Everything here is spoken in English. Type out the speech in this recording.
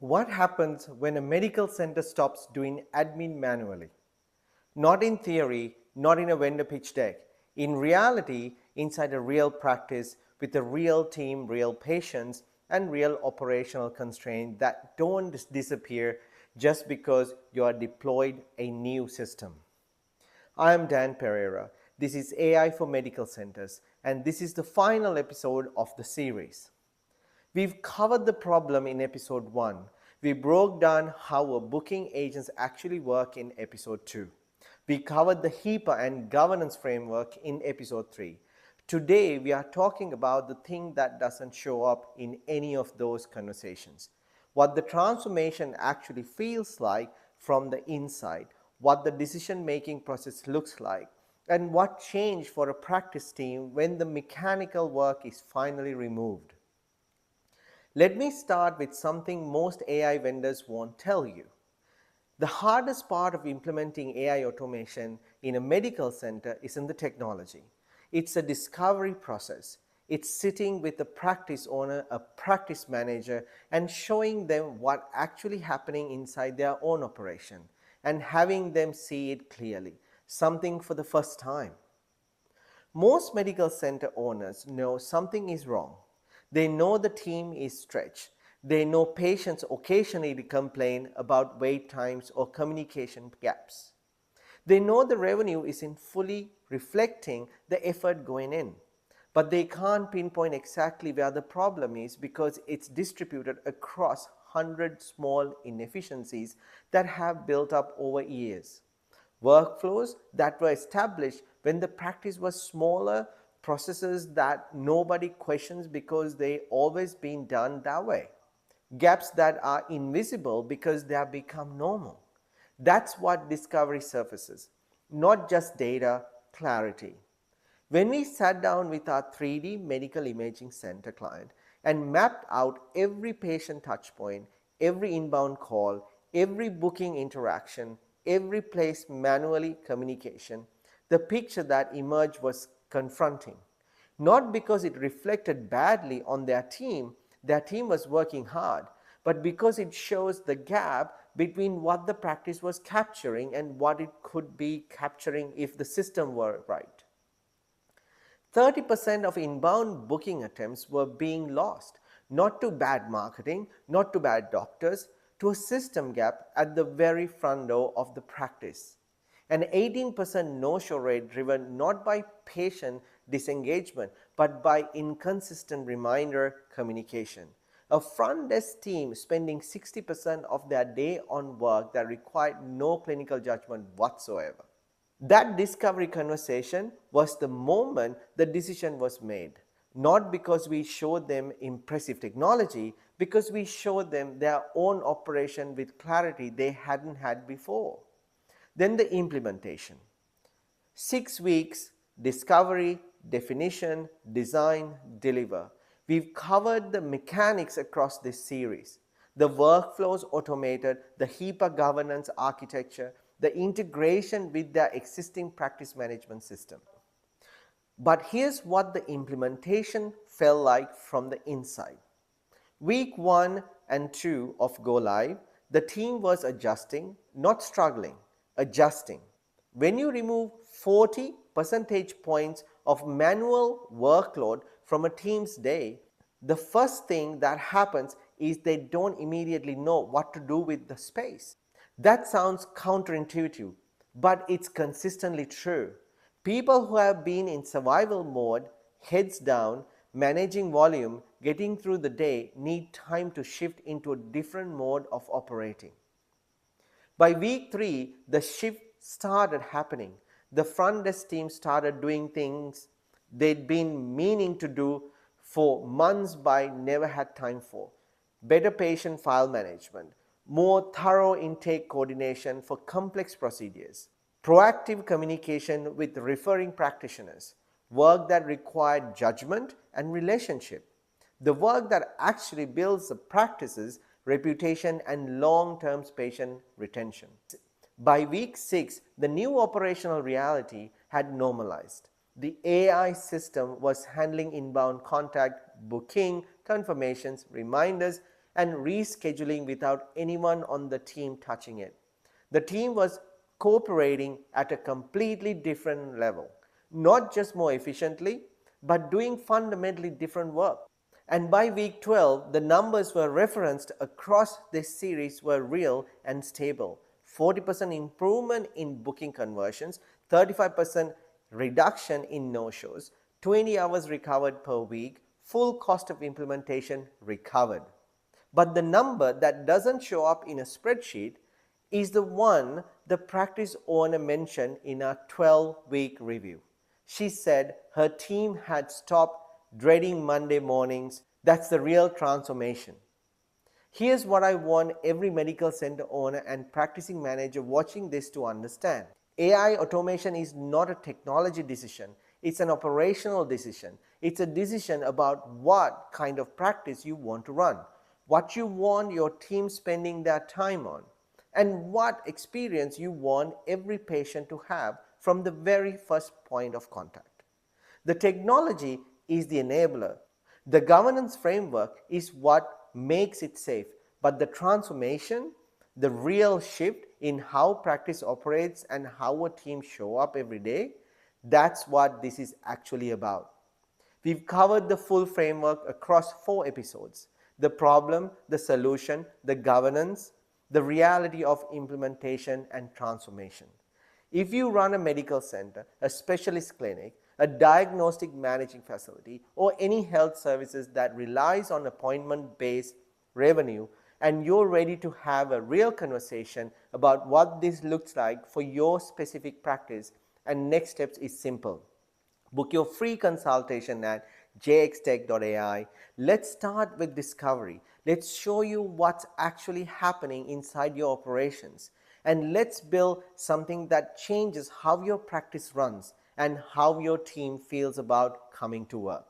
What happens when a medical center stops doing admin manually? Not in theory, not in a vendor pitch deck. In reality, inside a real practice with a real team, real patients, and real operational constraints that don't disappear just because you are deployed a new system. I am Dan Pereira. This is AI for Medical Centers, and this is the final episode of the series. We've covered the problem in episode 1. We broke down how booking agents actually work in episode 2. We covered the HIPAA and governance framework in episode 3. Today, we are talking about the thing that doesn't show up in any of those conversations. What the transformation actually feels like from the inside, what the decision-making process looks like, and what changed for a practice team when the mechanical work is finally removed. Let me start with something most AI vendors won't tell you. The hardest part of implementing AI automation in a medical center isn't the technology. It's a discovery process. It's sitting with a practice owner, a practice manager, and showing them what's actually happening inside their own operation and having them see it clearly, something for the first time. Most medical center owners know something is wrong. They know the team is stretched. They know patients occasionally complain about wait times or communication gaps. They know the revenue isn't fully reflecting the effort going in, but they can't pinpoint exactly where the problem is because it's distributed across 100 small inefficiencies that have built up over years. Workflows that were established when the practice was smaller, processes that nobody questions because they always been done that way. Gaps that are invisible because they have become normal. That's what discovery surfaces, not just data, clarity. When we sat down with our 3D medical imaging center client and mapped out every patient touchpoint, every inbound call, every booking interaction, every place manually communication, the picture that emerged was confronting. Not because it reflected badly on their team was working hard, but because it shows the gap between what the practice was capturing and what it could be capturing if the system were right. 30% of inbound booking attempts were being lost, not to bad marketing, not to bad doctors, to a system gap at the very front door of the practice. An 18% no-show rate driven not by patient disengagement, but by inconsistent reminder communication. A front desk team spending 60% of their day on work that required no clinical judgment whatsoever. That discovery conversation was the moment the decision was made. Not because we showed them impressive technology, because we showed them their own operation with clarity they hadn't had before. Then the implementation. 6 weeks, discovery, definition, design, deliver. We've covered the mechanics across this series. The workflows automated, the HIPAA governance architecture, the integration with their existing practice management system. But here's what the implementation felt like from the inside. Week 1 and 2 of Go Live, the team was adjusting, not struggling, adjusting. When you remove 40 percentage points of manual workload from a team's day, the first thing that happens is they don't immediately know what to do with the space. That sounds counterintuitive, but it's consistently true. People who have been in survival mode, heads down, managing volume, getting through the day, need time to shift into a different mode of operating. By week 3, the shift started happening. The front desk team started doing things they'd been meaning to do for months but never had time for. Better patient file management, more thorough intake coordination for complex procedures, proactive communication with referring practitioners, work that required judgment and relationship, the work that actually builds the practices, reputation, and long-term patient retention. By week 6, the new operational reality had normalized. The AI system was handling inbound contact, booking, confirmations, reminders, and rescheduling without anyone on the team touching it. The team was cooperating at a completely different level, not just more efficiently, but doing fundamentally different work. And by week 12, the numbers were referenced across this series were real and stable. 40% improvement in booking conversions, 35% reduction in no-shows, 20 hours recovered per week, full cost of implementation recovered. But the number that doesn't show up in a spreadsheet is the one the practice owner mentioned in a 12-week review. She said her team had stopped dreading Monday mornings. That's the real transformation. Here's what I want every medical center owner and practicing manager watching this to understand. AI automation is not a technology decision. It's an operational decision. It's a decision about what kind of practice you want to run, what you want your team spending their time on, and what experience you want every patient to have from the very first point of contact. The technology is the enabler. The governance framework is what makes it safe, but the transformation, the real shift in how practice operates and how a team show up every day, that's what this is actually about. We've covered the full framework across 4 episodes: the problem, the solution, the governance, the reality of implementation and transformation. If you run a medical center, a specialist clinic, a diagnostic managing facility, or any health services that relies on appointment-based revenue, and you're ready to have a real conversation about what this looks like for your specific practice, and next steps is simple. Book your free consultation at jxtech.ai. Let's start with discovery. Let's show you what's actually happening inside your operations. And let's build something that changes how your practice runs and how your team feels about coming to work.